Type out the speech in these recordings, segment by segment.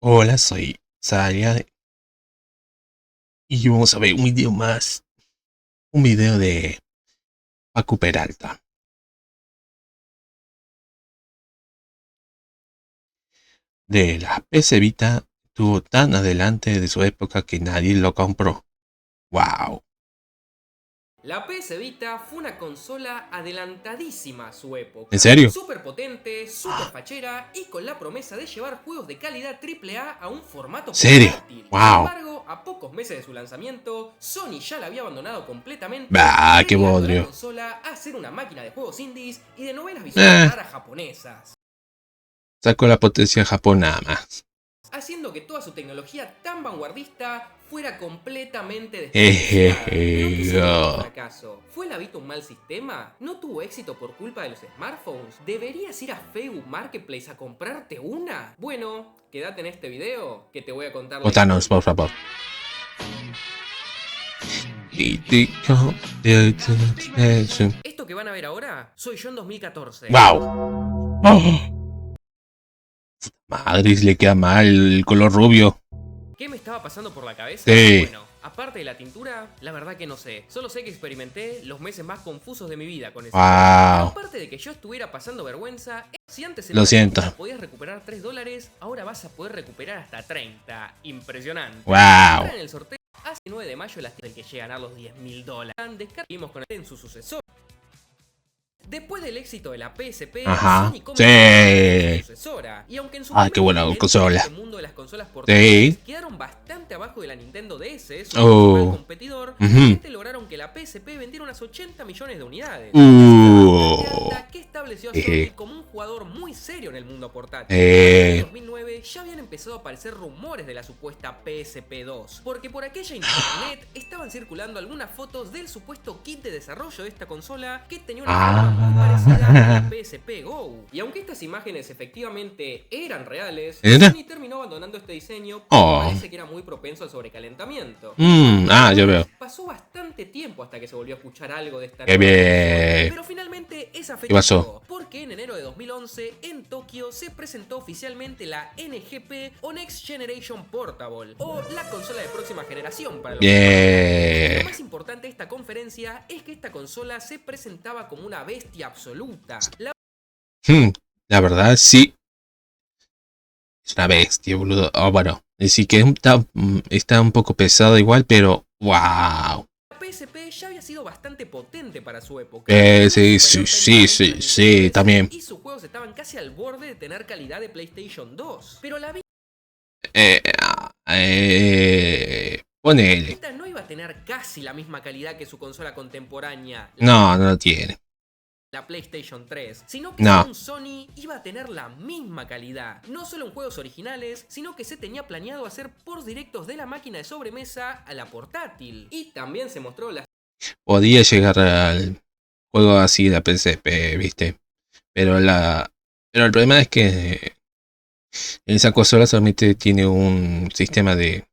Hola, soy Saya y vamos a ver un video más, un video de Paco Peralta. De la PC Vita estuvo tan adelante de su época que nadie lo compró. ¡Wow! La PS Vita fue una consola adelantadísima a su ¿En época. serio? Súper potente, súper fachera y con la promesa de llevar juegos de calidad AAA a un formato ¿Serio? portátil. Sin ¡Wow! embargo, a pocos meses de su lanzamiento, Sony ya la había abandonado completamente, ¡Bah! ¡Qué relegando la bodrio! consola a ser una máquina de juegos indies y de novelas visuales raras japonesas, Sacó la potencia de Japón nada más. haciendo que toda su tecnología tan vanguardista fuera completamente desperdiciada. Pero ¿qué Jejeje. sería un fracaso? ¿Fue la Vita un mal sistema? ¿No tuvo éxito por culpa de los smartphones? ¿Deberías ir a Facebook Marketplace a comprarte una? Bueno, quédate en este video que te voy a contar la Botanos, historia. por favor. Esto que van a ver ahora, soy yo en 2014. ¡Wow! Madre, le queda mal el color rubio. ¿Qué me estaba pasando por la cabeza? Sí. Bueno, aparte de la tintura, la verdad que no sé. Solo sé que experimenté los meses más confusos de mi vida con ese juego. Pero ¡Wow! aparte de que yo estuviera pasando vergüenza, si antes en Lo una siento. tintura podías recuperar $3, ahora vas a poder recuperar hasta 30. Impresionante. ¡Wow! Ahora en el sorteo, hace 9 de mayo las del que llegan a los $10.000. Descarguemos con en su sucesor. Después del éxito de la PSP, Ajá. Sony compró la sucesora. Y aunque en su Ah, qué buena momento consola. el mundo de las consolas portátiles Sí. quedaron bastante abajo de la Nintendo DS, su Oh. principal competidor, Ujú. finalmente lograron que la PSP vendiera unas 80 millones de unidades. Que estableció a Sony como un jugador muy serio en el mundo portátil. En 2009 ya habían empezado a aparecer rumores de la supuesta PSP 2, porque por aquella internet estaban circulando algunas fotos del supuesto kit de desarrollo de esta consola que tenía una forma muy parecida a la PSP Go. Y aunque estas imágenes efectivamente eran reales, Sony terminó abandonando este diseño porque parece que era muy propenso al sobrecalentamiento. Ya veo. Pasó bastante tiempo hasta que se volvió a escuchar algo de esta Qué nueva bien. consola, pero finalmente esa fecha ¿Qué pasó? llegó, porque en enero de 2011 en Tokio se presentó oficialmente la NGP o Next Generation Portable, o la consola de próxima generación para los Bien. Lo más importante de esta conferencia es que esta consola se presentaba como una bestia absoluta. La verdad, sí. Es una bestia, boludo. Oh, bueno. Sí que está un poco pesado igual, pero wow. La PSP ya había sido bastante potente para su época. Sí, también. Y sus juegos estaban casi al borde de tener calidad de PlayStation 2. Pero la Ponele. Vita no iba a tener casi la misma calidad que su consola contemporánea. No lo tiene. La PlayStation 3, sino que según Sony iba a tener la misma calidad, no solo en juegos originales, sino que se tenía planeado hacer ports directos de la máquina de sobremesa a la portátil. Y también se mostró la... Podía llegar al juego así de la PSP, viste, pero el problema es que en esa consola solamente tiene un sistema de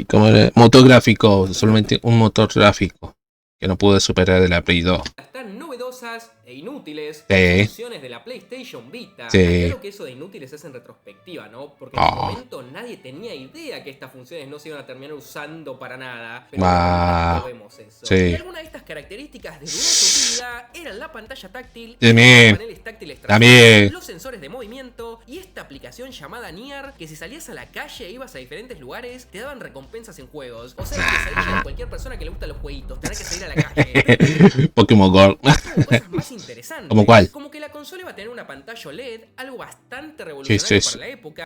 ¿cómo era? Motor gráfico, solamente un motor gráfico que no pudo superar de la Play 2. Tan novedosas e inútiles funciones de la PlayStation Vita. Claro que eso de inútiles es en retrospectiva, ¿no? Porque en su momento nadie tenía idea que estas funciones no se iban a terminar usando para nada. Pero no vemos eso. Y algunas de estas características de dudosa utilidad eran la pantalla táctil, los paneles táctiles traseros, los sensores de movimiento y esta aplicación llamada Nier, que si salías a la calle e ibas a diferentes lugares, te daban recompensas en juegos. O sea, que salía cualquier persona que le gustan los jueguitos, tenés que salir a la calle. Pokémon Go. Cosas más interesantes. ¿Cómo cuál? Como que la consola iba a tener una pantalla OLED, algo bastante revolucionario para la época.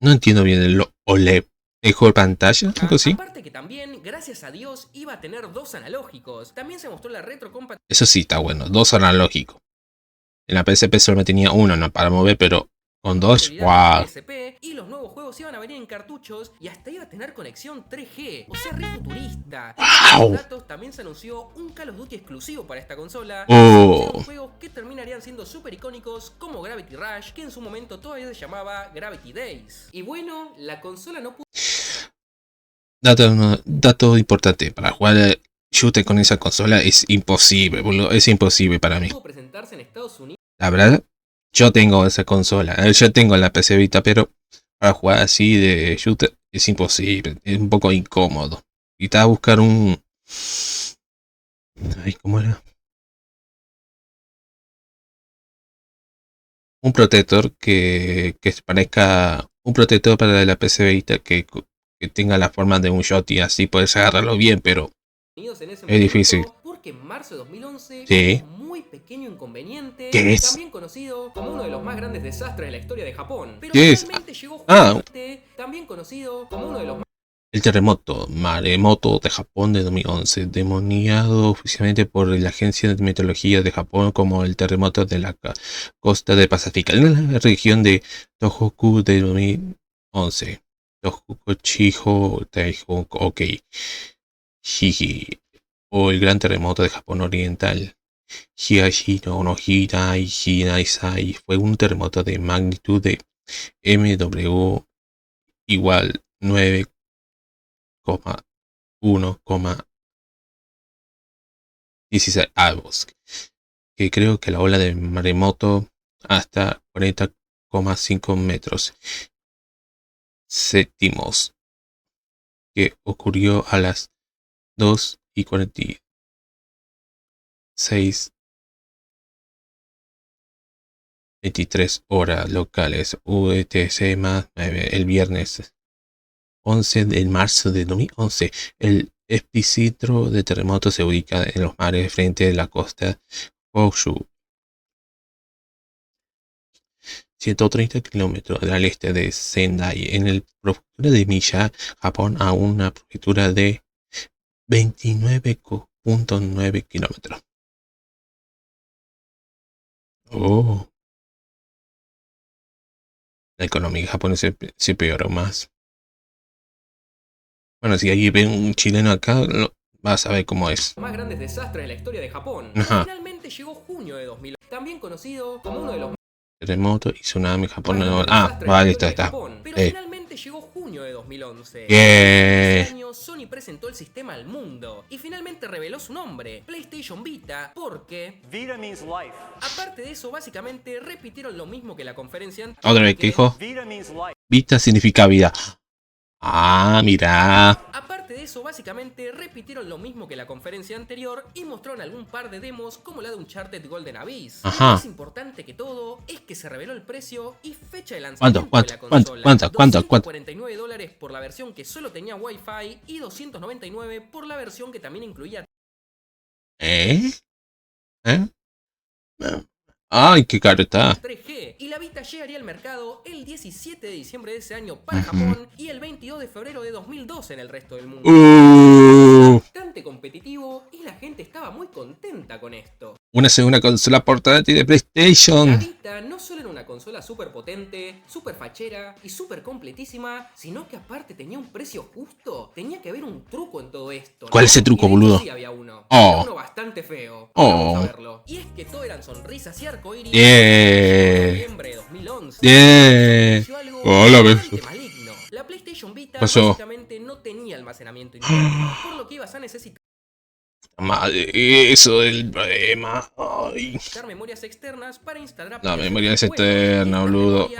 No entiendo bien el OLED. ¿Mejor pantalla? ¿Algo así? Aparte que también, gracias a Dios, iba a tener 2 analógicos. También se mostró la retrocompatibilidad. Eso sí está bueno, 2 analógicos. En la PSP solo tenía uno, ¿no? Para mover, pero con 2, wow. Y los nuevos juegos iban a venir en cartuchos y hasta iba a tener conexión 3G. O sea, re futurista. Wow. Datos también se anunció un Call of Duty exclusivo para esta consola. Juegos que terminarían siendo súper icónicos como Gravity Rush, que en su momento todavía se llamaba Gravity Days. Y bueno, la consola no pudo... Dato importante, para jugar shooter con esa consola es imposible, boludo. Es imposible para mí. presentarse en Estados Unidos. La verdad, Yo tengo esa consola, yo tengo la PC Vita, pero para jugar así de shooter es imposible, es un poco incómodo. Y te vas a buscar un... Ay, ¿cómo era? Un protector que parezca... Un protector para la PC Vita que tenga la forma de un shot y así puedes agarrarlo bien, pero es difícil. Porque en marzo de 2011 sí. un muy pequeño inconveniente, ¿Qué es? también conocido como uno de los más grandes desastres de la historia de Japón. Pero ¿Qué es? llegó también conocido como uno de los más... El terremoto, maremoto de Japón de 2011, demoniado oficialmente por la Agencia de Meteorología de Japón como el terremoto de la costa del Pacífico, en la región de Tohoku de 2011. Tohoku Chiho Taiho Ok. Shiji, o el gran terremoto de Japón Oriental. Higashi no Hirai Hinaisai fue un terremoto de magnitud de MW igual 9,1,16 avos, que creo que la ola de maremoto hasta 40,5 metros séptimos, que ocurrió a las 2:46 23 horas locales UTC más 9 el viernes 11 de marzo de 2011. El epicentro de terremoto se ubica en los mares frente a la costa Honshu, 130 kilómetros al este de Sendai, en el prefectura de Miyagi, Japón, a una prefectura de 29,9 kilómetros. Oh. La economía japonesa se peoró más. Bueno, si ahí ven un chileno acá, vas a ver cómo es. Más grandes desastres de la historia de Japón. Ajá. Finalmente llegó junio de 2000, también conocido como uno de los terremoto y tsunami Japón. Vale, está. Pero finalmente llegó junio de 2011. Ese año Sony presentó el sistema al mundo y finalmente reveló su nombre, PlayStation Vita, porque Vita means life. Aparte de eso, básicamente repitieron lo mismo que la conferencia anterior. Otra vez, ¿qué dijo? Vita significa vida. Ah, mira. Aparte de eso, básicamente repitieron lo mismo que la conferencia anterior y mostraron algún par de demos como la de Uncharted Golden Abyss. Lo más importante que todo es que se reveló el precio y fecha de lanzamiento de la consola. ¿Cuánto? $249 por la versión que solo tenía Wi-Fi y $299 por la versión que también incluía... Ay, qué caro está. 3G. Y la Vita llegaría al mercado el 17 de diciembre de ese año para Japón y el 22 de febrero de 2012 en el resto del mundo. Bastante competitivo y la gente estaba muy contenta con esto. Una segunda consola portátil de PlayStation. La Vita no solo era una consola súper potente, súper fachera y súper completísima, sino que aparte tenía un precio justo. Tenía que haber un truco en todo esto, ¿no? ¿Cuál es ese truco, boludo? Sí, había uno. Era uno bastante feo. Vamos a verlo. Y es que todo eran sonrisas y arcoíris. En noviembre de 2011. Hola, maligno. La PlayStation Vita básicamente no tenía almacenamiento interno, por lo que ibas a necesitar... Madre, eso es el problema. Ay. memorias externas para instalar la memoria es externa, boludo.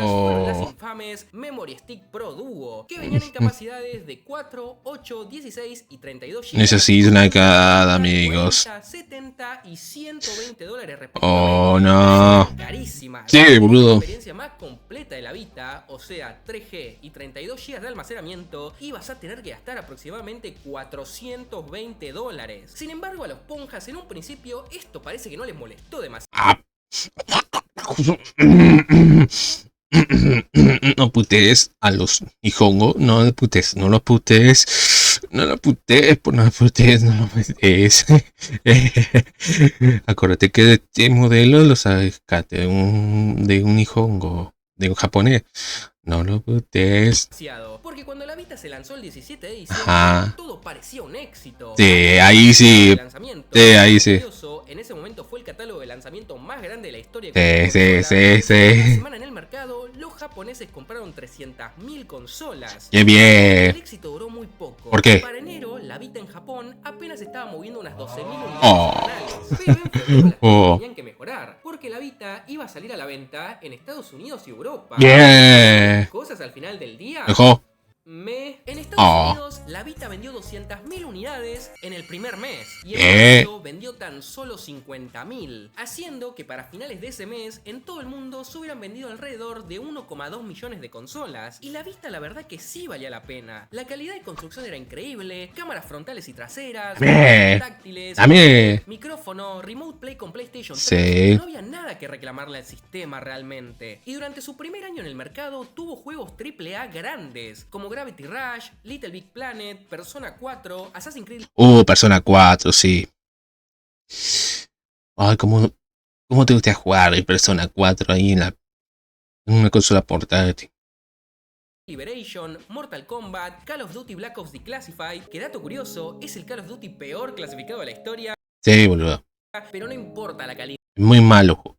Las infames Memory Stick Pro Duo, que venían en capacidades de 4, 8, 16 y 32 GB. Necesito una cada, amigos. 40, 70 y $120 respectivamente. Oh, no. Carísima. Sí, boludo. La experiencia más completa de la Vita, o sea, 3G y 32 GB de almacenamiento, ibas a tener que gastar aproximadamente $420. Sin embargo, a los ponjas en un principio esto parece que no les molestó demasiado. No putees a los Nihongo, no los putees. Acuérdate que de este modelo lo sacaste de un Nihongo, de un japonés. No lo putes. Porque cuando la Vita se lanzó el 17 de diciembre, todo parecía un éxito. Sí, ahí sí. Sí, ahí sí. En ese momento fue el catálogo de lanzamiento más grande de la historia. Sí. Una semana en el mercado, los japoneses compraron 300.000 consolas. ¡Qué bien! El éxito duró muy poco. ¿Por qué? Para enero, la Vita en Japón apenas estaba moviendo unas 12.000 unidades semanales. Pero en febrero las cosas tenían que mejorar, porque la Vita iba a salir a la venta en Estados Unidos y Europa. ¡Bien! Cosas al final del día. ¿Dejó? En Estados Unidos, la Vita vendió 200.000 unidades en el primer mes y en marzo vendió tan solo 50.000, haciendo que para finales de ese mes en todo el mundo se hubieran vendido alrededor de 1,2 millones de consolas. Y la Vita la verdad que sí valía la pena. La calidad de construcción era increíble, cámaras frontales y traseras, táctiles, micrófono, remote play con PlayStation 3, no había nada que reclamarle al sistema realmente. Y durante su primer año en el mercado tuvo juegos AAA grandes, como Gravity Rush, Little Big Planet, Persona 4, Assassin's Creed. Persona 4, sí. Ay, ¿cómo te gusta jugar en Persona 4 ahí en una consola portátil? Liberation, Mortal Kombat, Call of Duty Black Ops Declassified, que dato curioso, es el Call of Duty peor clasificado de la historia. Sí, boludo. Pero no importa la calidad. Muy malo.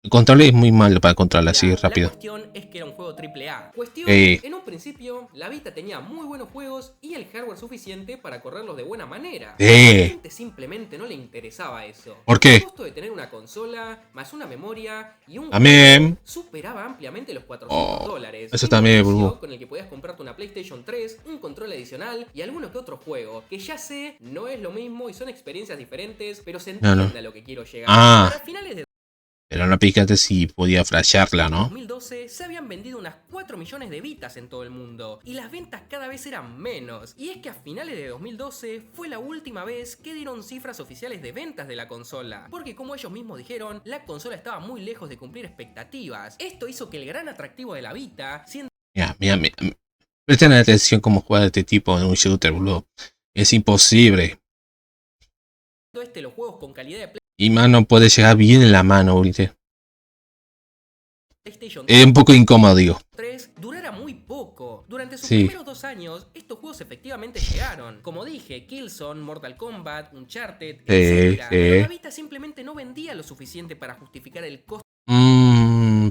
El control es muy malo para controlar así rápido. La cuestión es que era un juego AAA. En un principio, la Vita tenía muy buenos juegos y el hardware suficiente para correrlos de buena manera. A la gente simplemente no le interesaba eso. ¿Por qué? El costo de tener una consola, más una memoria y un juego superaba ampliamente los $400. Eso también, boludo. Con el que podías comprarte una PlayStation 3, un control adicional y alguno que otro juego. Que ya sé, no es lo mismo y son experiencias diferentes, pero se entiende a lo que quiero llegar. Para finales de pero no picaste si podía flashearla, ¿no? En 2012 se habían vendido unas 4 millones de Vitas en todo el mundo y las ventas cada vez eran menos. Y es que a finales de 2012 fue la última vez que dieron cifras oficiales de ventas de la consola, porque como ellos mismos dijeron, la consola estaba muy lejos de cumplir expectativas. Esto hizo que el gran atractivo de la Vita, siendo... Mira. Presten atención cómo juega este tipo en un shooter, boludo. Es imposible. Los juegos con calidad de y mano puede llegar bien en la mano, ahorita. Es un poco incómodo, digo. 3 durara muy poco. Durante sus primeros 2 años, estos juegos efectivamente llegaron. Como dije, Killzone, Mortal Kombat, Uncharted, etc. Pero la Vita simplemente no vendía lo suficiente para justificar el costo.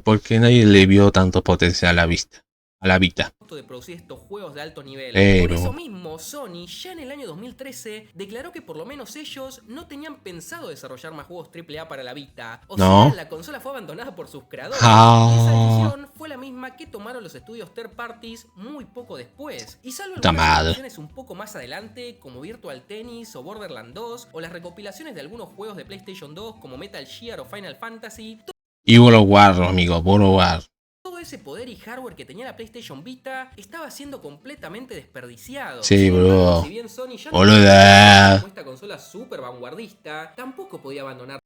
Porque nadie le vio tanto potencial a la Vita. De producir estos juegos de alto nivel. Por eso mismo, Sony ya en el año 2013 declaró que por lo menos ellos no tenían pensado desarrollar más juegos AAA para la Vita. O sea, la consola fue abandonada por sus creadores. Y esa decisión fue la misma que tomaron los estudios third parties muy poco después. Y salvo algunas versiones un poco más adelante, como Virtual Tennis o Borderlands 2, o las recopilaciones de algunos juegos de PlayStation 2 como Metal Gear o Final Fantasy. Y World of War, amigo, World of War. Todo ese poder y hardware que tenía la PlayStation Vita estaba siendo completamente desperdiciado. Sí, boludo. Si bien Sony ya no esta consola súper vanguardista, tampoco podía abandonar.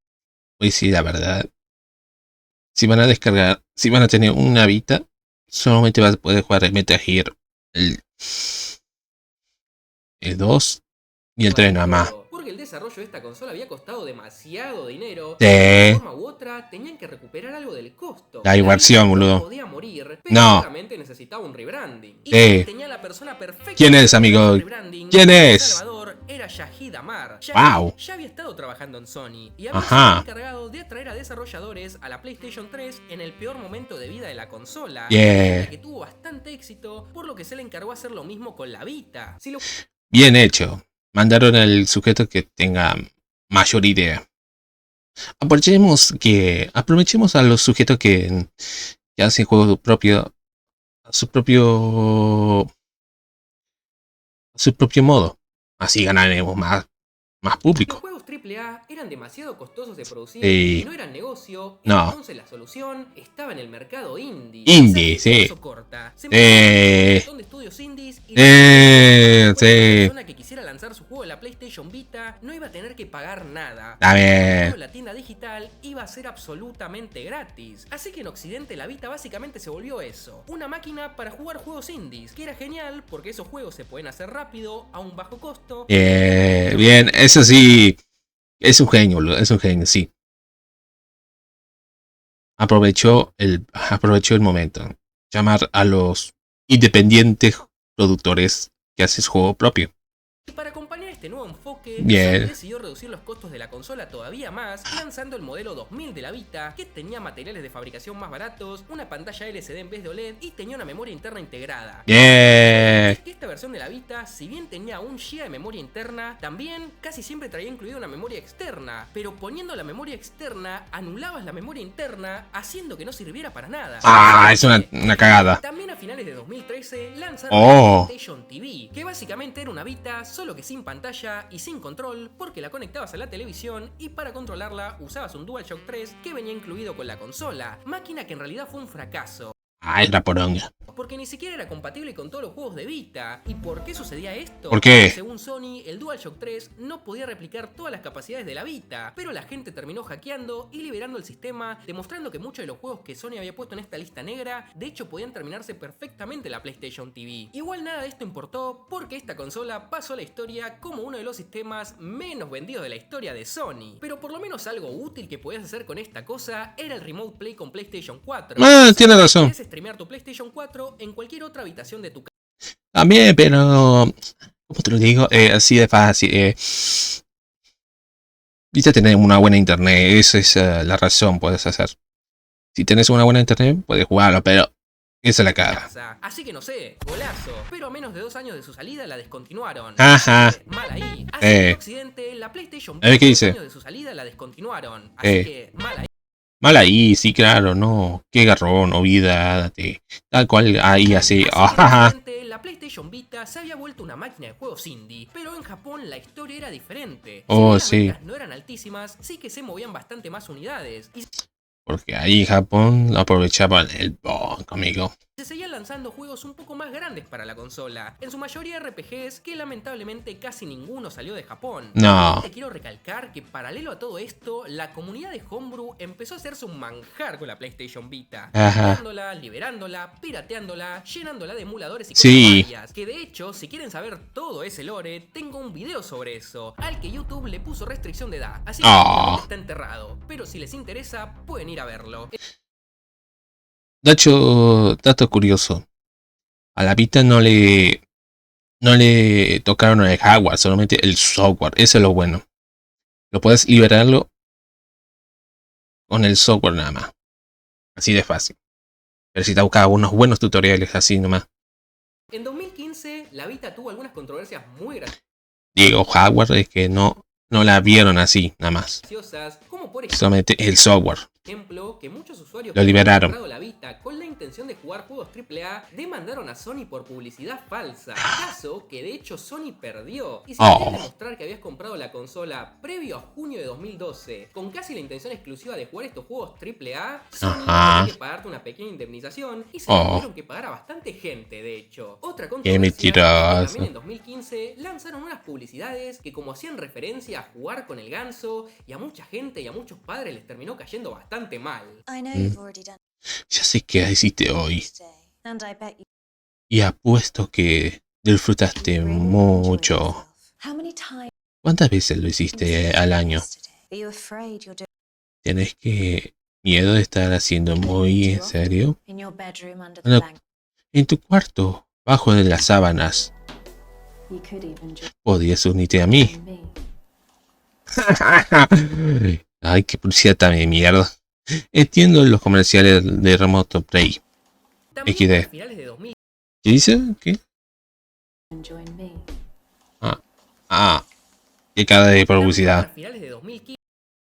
Pues sí, la verdad. Si van a tener una Vita, solamente vas a poder jugar el Metal Gear, el 2 y el 3 nada más. Porque el desarrollo de esta consola había costado demasiado dinero. De una forma u otra tenían que recuperar algo del costo. La inversión, boludo. No podía morir, pero claramente necesitaba un rebranding. Y tenía la persona perfecta. ¿Quién es, amigo? ¿Quién es? Salvador era Shahid Amar. Wow. Ya había estado trabajando en Sony y había sido encargado de atraer a desarrolladores a la PlayStation 3 en el peor momento de vida de la consola. Que tuvo bastante éxito, por lo que se le encargó hacer lo mismo con la Vita. Bien hecho. Mandaron al sujeto que tenga mayor idea. Aprovechemos a los sujetos que hacen juegos propios a su propio modo. Así ganaremos más público. Los juegos AAA eran demasiado costosos de producir y no eran negocio. Entonces la solución estaba en el mercado indie. Corta. Se un montón de estudios indies y la persona que quisiera lanzar su juego en la PlayStation Vita no iba a tener que pagar nada. La tienda digital iba a ser absolutamente gratis. Así que en Occidente la Vita básicamente se volvió eso. Una máquina para jugar juegos indies, que era genial porque esos juegos se pueden hacer rápido, a un bajo costo. Bien, eso sí. Es un genio, sí. Aprovechó el momento. llamar a los independientes productores que hacen su juego propio. Y para acompañar este nuevo enfoque, Bien. Sony decidió reducir los costos de la consola todavía más, lanzando el modelo 2000 de la Vita, que tenía materiales de fabricación más baratos, una pantalla LCD en vez de OLED y tenía una memoria interna integrada. Yeah. Esta versión de la Vita, si bien tenía 1 GB de memoria interna, también casi siempre traía incluida una memoria externa, pero poniendo la memoria externa, anulabas la memoria interna, haciendo que no sirviera para nada. Es una cagada. También a finales de 2013 lanzaron la PlayStation TV, que básicamente era una Vita, solo que sin pantalla y sin control, porque la conectabas a la televisión y para controlarla usabas un DualShock 3 que venía incluido con la consola, máquina que en realidad fue un fracaso. Era poronga. Porque ni siquiera era compatible con todos los juegos de Vita. ¿Y por qué sucedía esto? ¿Por qué? Según Sony, el DualShock 3 no podía replicar todas las capacidades de la Vita, pero la gente terminó hackeando y liberando el sistema, demostrando que muchos de los juegos que Sony había puesto en esta lista negra, de hecho podían terminarse perfectamente en la PlayStation TV. Igual nada de esto importó, porque esta consola pasó a la historia como uno de los sistemas menos vendidos de la historia de Sony. Pero por lo menos algo útil que podías hacer con esta cosa era el Remote Play con PlayStation 4. Tiene razón. Puedes streamear tu PlayStation 4 en cualquier otra habitación de tu casa. También, pero ¿cómo te lo digo? Así de fácil. Viste tener una buena internet, esa es la razón, puedes hacer. Si tenés una buena internet, puedes jugarlo, pero esa es la cara. Así que no sé, golazo. Pero a menos de 2 años de su salida la descontinuaron. Ajá. Mal ahí. Así que en Occidente, la PlayStation a ver qué 2 dice. años de su salida la descontinuaron. Así que mal ahí. Mal ahí, sí, claro, no. Qué garrón, olvídate. Tal cual, ahí así. La PlayStation Vita se había vuelto una máquina de juegos indie, pero en Japón la historia era diferente. Sí. Las ventas no eran altísimas, sí que se movían bastante más unidades. Porque ahí en Japón aprovechaban el bonk, amigo. Se seguían lanzando juegos un poco más grandes para la consola, en su mayoría RPGs que lamentablemente casi ninguno salió de Japón. No. Te quiero recalcar que paralelo a todo esto, la comunidad de Homebrew empezó a hacerse un manjar con la PlayStation Vita, creándola, liberándola, pirateándola, llenándola de emuladores y cosas varias. Que de hecho, si quieren saber todo ese lore, tengo un video sobre eso, al que YouTube le puso restricción de edad, así que está enterrado, pero si les interesa, pueden ir a verlo. De hecho, dato curioso. A la Vita no le tocaron el hardware, solamente el software. Eso es lo bueno. Lo puedes liberarlo con el software nada más. Así de fácil. Pero si te buscaba unos buenos tutoriales así nomás. En 2015, la Vita tuvo algunas controversias muy graciosas. Digo, hardware es que no la vieron así, nada más. Como por ejemplo, solamente el software. Que muchos usuarios lo liberaron. La Vita con la intención de jugar juegos AAA demandaron a Sony por publicidad falsa, caso que de hecho Sony perdió. Y si querías demostrar que habías comprado la consola previo a junio de 2012 con casi la intención exclusiva de jugar estos juegos AAA, Sony tenía que pagarte una pequeña indemnización y se tuvieron que pagar a bastante gente, de hecho. Otra controversia también en 2015 lanzaron unas publicidades que como hacían referencia a jugar con el ganso y a mucha gente y a muchos padres les terminó cayendo bastante mal. Ya sé qué hiciste hoy. Y apuesto que disfrutaste mucho. ¿Cuántas veces lo hiciste al año? ¿Tienes miedo de estar haciendo muy en serio? En tu cuarto, bajo de las sábanas. Podías unirte a mí. Ay, qué publicidad tan de mierda. Entiendo los comerciales de Remote Play. XD. ¿Qué dice? ¿Qué? Qué cara de publicidad.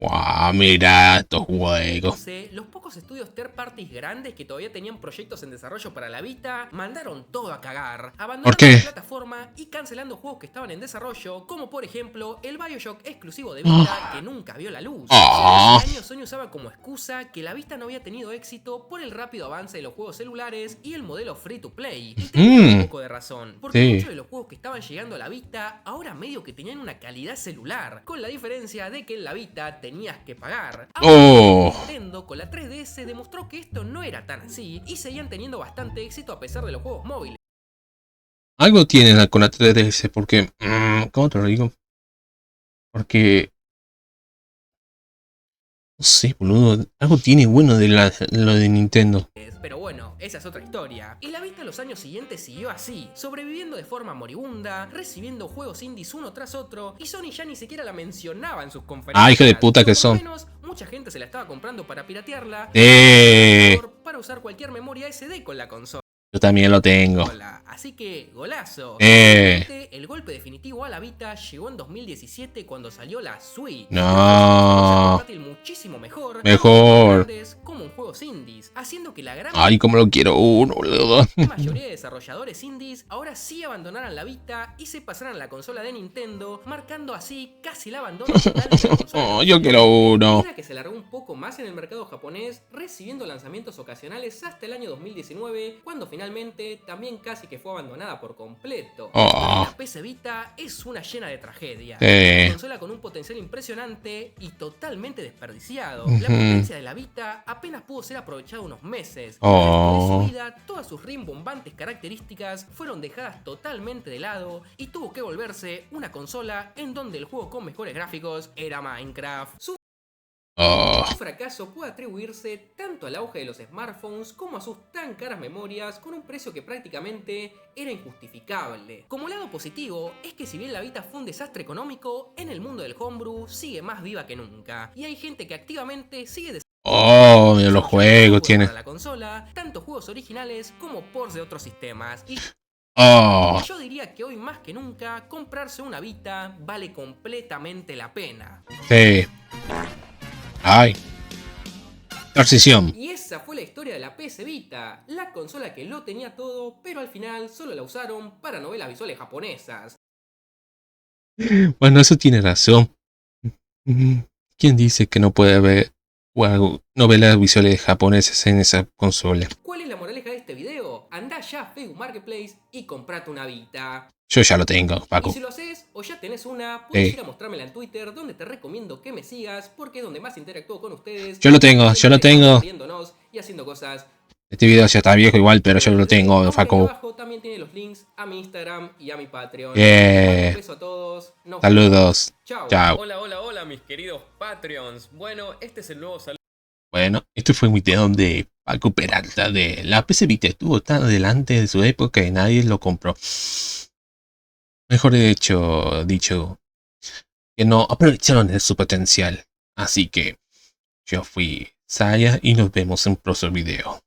Wow, mira estos juegos. Los pocos estudios third parties grandes que todavía tenían proyectos en desarrollo para la Vita mandaron todo a cagar, abandonando la plataforma y cancelando juegos que estaban en desarrollo, como por ejemplo el BioShock exclusivo de Vita que nunca vio la luz. Hace años Sony usaba como excusa que la Vita no había tenido éxito por el rápido avance de los juegos celulares y el modelo free to play. Y tenía un poco de razón, porque muchos de los juegos que estaban llegando a la Vita ahora medio que tenían una calidad celular, con la diferencia de que en la Vita tenías que pagar. Nintendo con la 3DS demostró que esto no era tan así y seguían teniendo bastante éxito a pesar de los juegos móviles. Algo tienen con la 3DS porque... ¿cómo te lo digo? Porque... no sé, boludo. Algo tiene bueno de lo de Nintendo. Pero bueno, esa es otra historia. Y la Vita en los años siguientes siguió así, sobreviviendo de forma moribunda, recibiendo juegos indies uno tras otro, y Sony ya ni siquiera la mencionaba en sus conferencias. Ah, hijo de puta que son. Menos, mucha gente se la estaba comprando para piratearla, para usar cualquier memoria SD con la consola. Yo también lo tengo. Así que, golazo. El golpe definitivo a la Vita llegó en 2017 cuando salió la Switch. No. Muchísimo mejor. Como en juegos indies, haciendo que la gran como lo quiero uno, boludo. La mayoría de desarrolladores indies ahora sí abandonaran la Vita y se pasaran a la consola de Nintendo, marcando así casi el abandono total de la consola. Yo quiero uno. Era que se largó un poco más en el mercado japonés, recibiendo lanzamientos ocasionales hasta el año 2019, cuando finalmente también casi que fue abandonada por completo. La PS Vita es una llena de tragedia. Una consola con un potencial impresionante y totalmente desperdiciado. La potencia de la Vita apenas pudo ser aprovechada unos meses. De su vida, todas sus rimbombantes características fueron dejadas totalmente de lado y tuvo que volverse una consola en donde el juego con mejores gráficos era Minecraft. Su fracaso puede atribuirse tanto al auge de los smartphones como a sus tan caras memorias con un precio que prácticamente era injustificable. Como lado positivo es que si bien la Vita fue un desastre económico, en el mundo del homebrew sigue más viva que nunca y hay gente que activamente sigue mira los juegos tiene. La consola, tanto juegos originales como ports de otros sistemas. Y yo diría que hoy más que nunca comprarse una Vita vale completamente la pena. Sí. Ay. Transición. Y esa fue la historia de la PS Vita, la consola que lo tenía todo, pero al final solo la usaron para novelas visuales japonesas. Bueno, eso tiene razón. ¿Quién dice que no puede haber novelas visuales japonesas en esa consola? ¿Cuál es la moraleja de este video? Andá ya a Facebook Marketplace y comprate una Vita. Yo ya lo tengo, Paco. Y si lo haces o ya tenés una, puedes ir a mostrármela en Twitter, donde te recomiendo que me sigas, porque es donde más interactúo con ustedes. Yo lo tengo. Riéndonos y haciendo cosas. Este video ya está viejo igual, pero yo lo tengo, Paco. Abajo también tiene los links a mi Instagram y a mi Patreon. Un beso a todos. Saludos. Chao. Hola, mis queridos Patreons. Bueno, este es el nuevo saludo. Bueno, esto fue un video de Paco Peralta de la PS Vita. Estuvo tan adelante de su época que nadie lo compró. Mejor dicho, que no aprovecharon de su potencial. Así que yo fui Saya y nos vemos en un próximo video.